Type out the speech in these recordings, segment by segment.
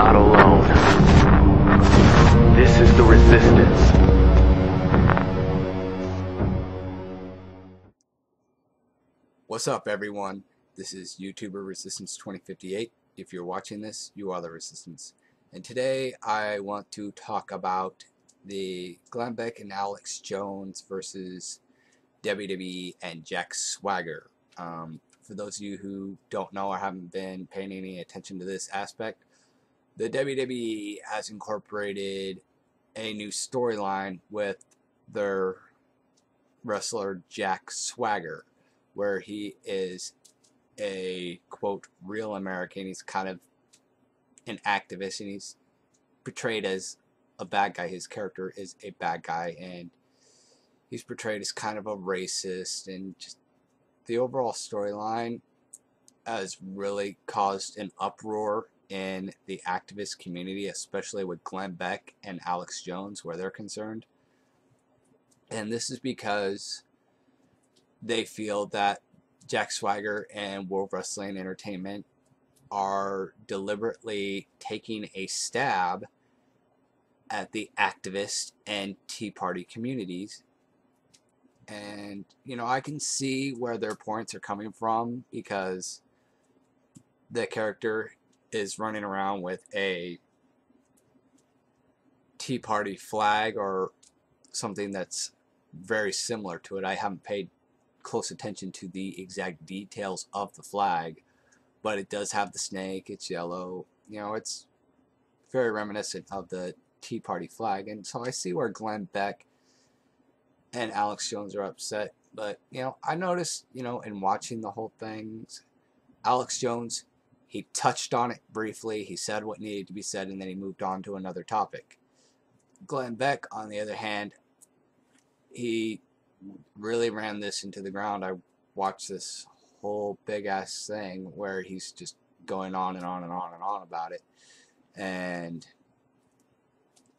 not alone. This is the resistance. What's up, everyone? This is YouTuber Resistance 2058. If you're watching this, you are the Resistance. And today I want to talk about the Glen Beck and Alex Jones versus WWE and Jack Swagger. For those of you who don't know or haven't been paying any attention to this aspect, the WWE has incorporated a new storyline with their wrestler Jack Swagger, where he is a, quote, real American. He's kind of an activist, and he's portrayed as a bad guy. His character is a bad guy, and he's portrayed as kind of a racist, and just the overall storyline has really caused an uproar in the activist community, especially with Glen Beck and Alex Jones, where they're concerned. And this is because they feel that Jack Swagger and World Wrestling Entertainment are deliberately taking a stab at the activist and Tea Party communities. And, you know, I can see where their points are coming from, because the character is running around with a Tea Party flag or something that's very similar to it. I haven't paid close attention to the exact details of the flag, but it does have the snake. It's yellow. You know, it's very reminiscent of the Tea Party flag. And so I see where Glen Beck and Alex Jones are upset. But, you know, I noticed, you know, in watching the whole thing, Alex Jones, he touched on it briefly. He said what needed to be said, and then he moved on to another topic. Glen Beck, on the other hand, he really ran this into the ground. I watched this whole big-ass thing where he's just going on and on and on and on about it. And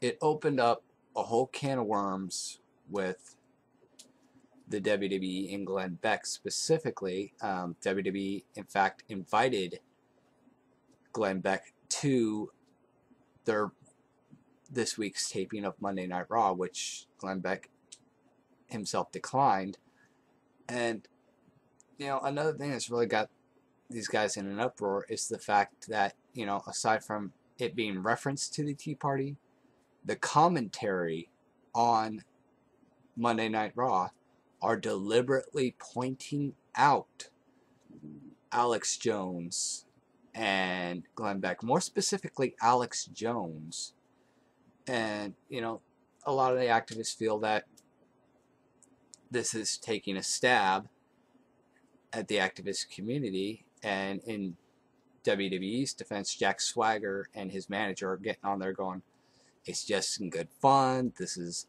it opened up a whole can of worms with the WWE and Glen Beck specifically. WWE, in fact, invited Glen Beck to this week's taping of Monday Night Raw, which Glen Beck himself declined. And, you know, another thing that's really got these guys in an uproar is the fact that, you know, aside from it being referenced to the Tea Party, the commentary on Monday Night Raw are deliberately pointing out Alex Jones and Glen Beck, more specifically Alex Jones. And, you know, a lot of the activists feel that this is taking a stab at the activist community. And in WWE's defense, Jack Swagger and his manager are getting on there going, it's just some good fun. This is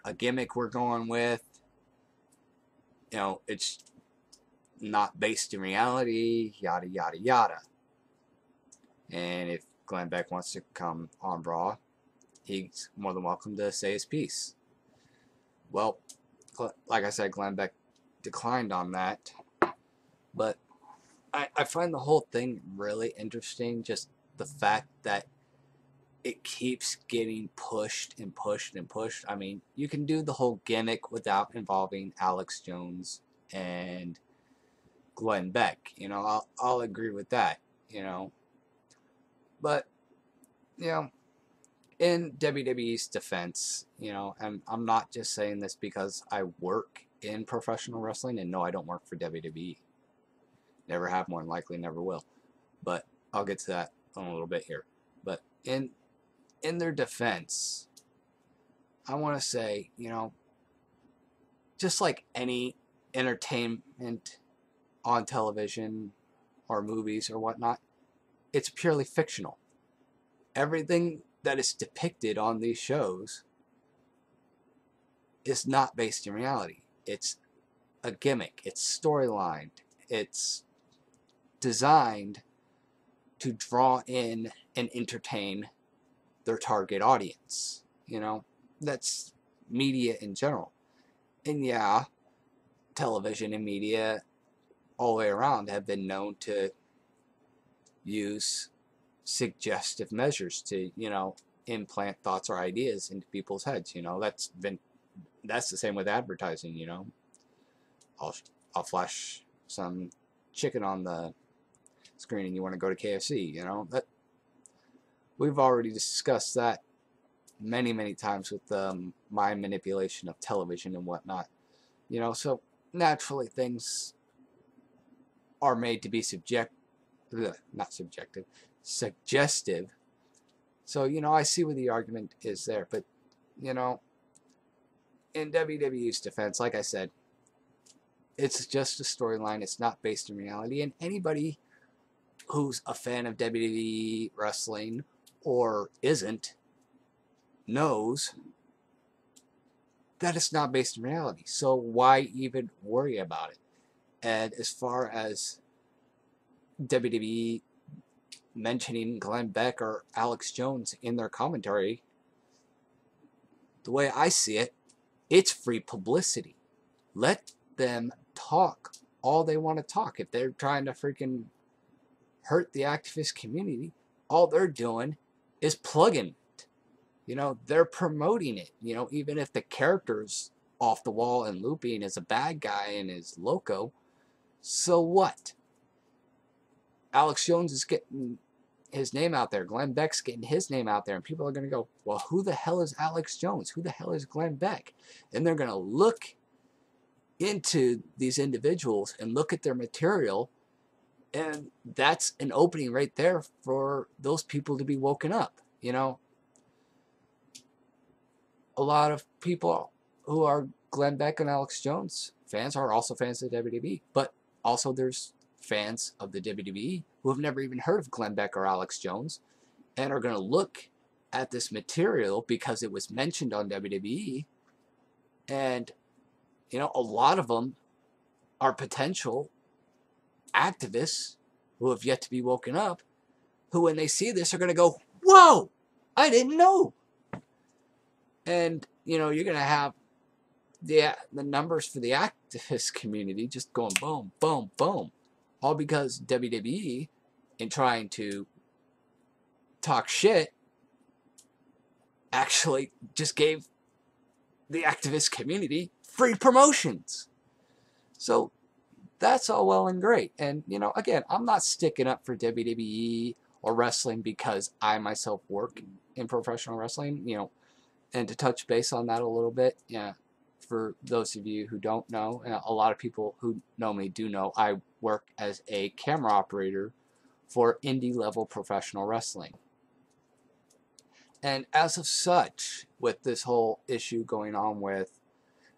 a gimmick we're going with. You know, it's not based in reality, yada, yada, yada. And if Glen Beck wants to come on Raw, he's more than welcome to say his piece. Well, like I said, Glen Beck declined on that. But I find the whole thing really interesting, just the fact that it keeps getting pushed and pushed and pushed. I mean, you can do the whole gimmick without involving Alex Jones and Glen Beck. You know, I'll agree with that, you know. But, you know, in WWE's defense, you know, and I'm not just saying this because I work in professional wrestling, and no, I don't work for WWE. Never have, more than likely never will. But I'll get to that in a little bit here. But in their defense, I want to say, you know, just like any entertainment on television or movies or whatnot, it's purely fictional. Everything that is depicted on these shows is not based in reality. It's a gimmick. It's storylined. It's designed to draw in and entertain their target audience. You know, that's media in general. And yeah, television and media all the way around have been known to use suggestive measures to, implant thoughts or ideas into people's heads. That's the same with advertising. I'll flash some chicken on the screen and you want to go to KFC. That we've already discussed that many times with mind manipulation of television and whatnot. So naturally things are made to be not subjective, suggestive. So, I see where the argument is there. But, in WWE's defense, like I said, it's just a storyline. It's not based in reality. And anybody who's a fan of WWE wrestling or isn't knows that it's not based in reality. So why even worry about it? And as far as WWE mentioning Glenn Beck or Alex Jones in their commentary, the way I see it, it's free publicity. Let them talk all they want to talk. If they're trying to freaking hurt the activist community, all they're doing is plugging it. They're promoting it. Even if the character's off the wall and looping is a bad guy and is loco, so what? Alex Jones is getting his name out there. Glenn Beck's getting his name out there. And people are going to go, well, who the hell is Alex Jones? Who the hell is Glenn Beck? And they're going to look into these individuals and look at their material. And that's an opening right there for those people to be woken up. A lot of people who are Glenn Beck and Alex Jones fans are also fans of WWE. But also there's fans of the WWE who have never even heard of Glenn Beck or Alex Jones and are going to look at this material because it was mentioned on WWE. And, a lot of them are potential activists who have yet to be woken up, who when they see this are going to go, whoa, I didn't know. And, you're going to have the numbers for the activist community just going boom, boom, boom. All because WWE, in trying to talk shit, actually just gave the activist community free promotions. So that's all well and great. And, again, I'm not sticking up for WWE or wrestling because I myself work in professional wrestling, and to touch base on that a little bit, for those of you who don't know, and a lot of people who know me do know, I work as a camera operator for indie level professional wrestling. And as of such, with this whole issue going on with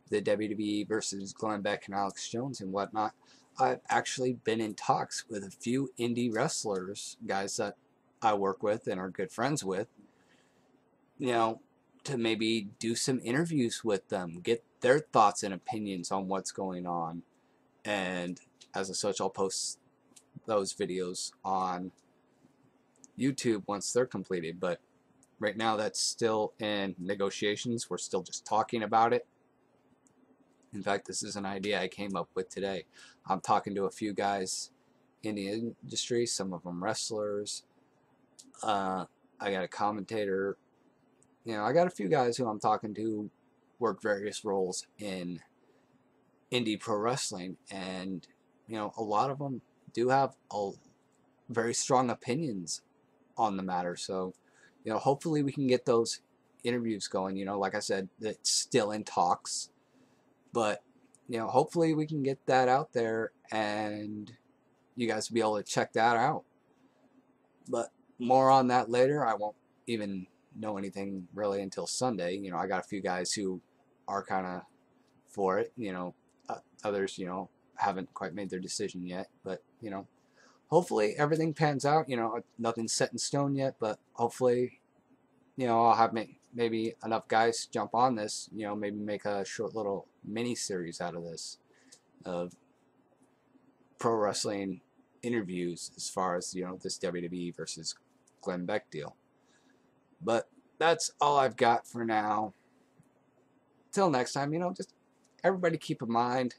the WWE versus Glenn Beck and Alex Jones and whatnot, I've actually been in talks with a few indie wrestlers, guys that I work with and are good friends with, to maybe do some interviews with them, get their thoughts and opinions on what's going on. And as of such, I'll post those videos on YouTube once they're completed. But right now that's still in negotiations. We're still just talking about it. In fact, this is an idea I came up with today. I'm talking to a few guys in the industry, some of them wrestlers. I got a commentator. I got a few guys who I'm talking to work various roles in indie pro wrestling, and a lot of them do have very strong opinions on the matter. So hopefully we can get those interviews going. Like I said, it's still in talks, but hopefully we can get that out there and you guys will be able to check that out. But more on that later. I won't even know anything really until Sunday. I got a few guys who are kind of for it. Others haven't quite made their decision yet, but hopefully everything pans out. Nothing's set in stone yet, but hopefully I'll have maybe enough guys jump on this, maybe make a short little mini series out of this of pro wrestling interviews as far as this WWE versus Glenn Beck deal. But that's all I've got for now. Till next time, just everybody keep in mind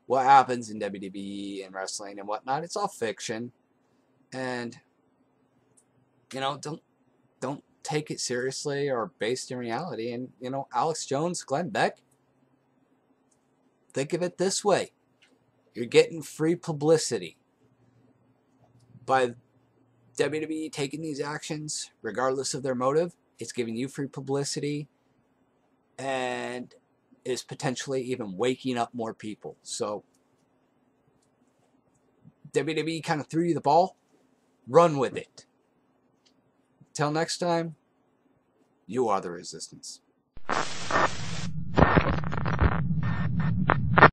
what happens in WWE and wrestling and whatnot. It's all fiction. And you know, don't take it seriously or based in reality. And, you know, Alex Jones, Glenn Beck, think of it this way. You're getting free publicity by WWE taking these actions, regardless of their motive. It's giving you free publicity and is potentially even waking up more people. So WWE kind of threw you the ball. Run with it. Till next time, you are the resistance.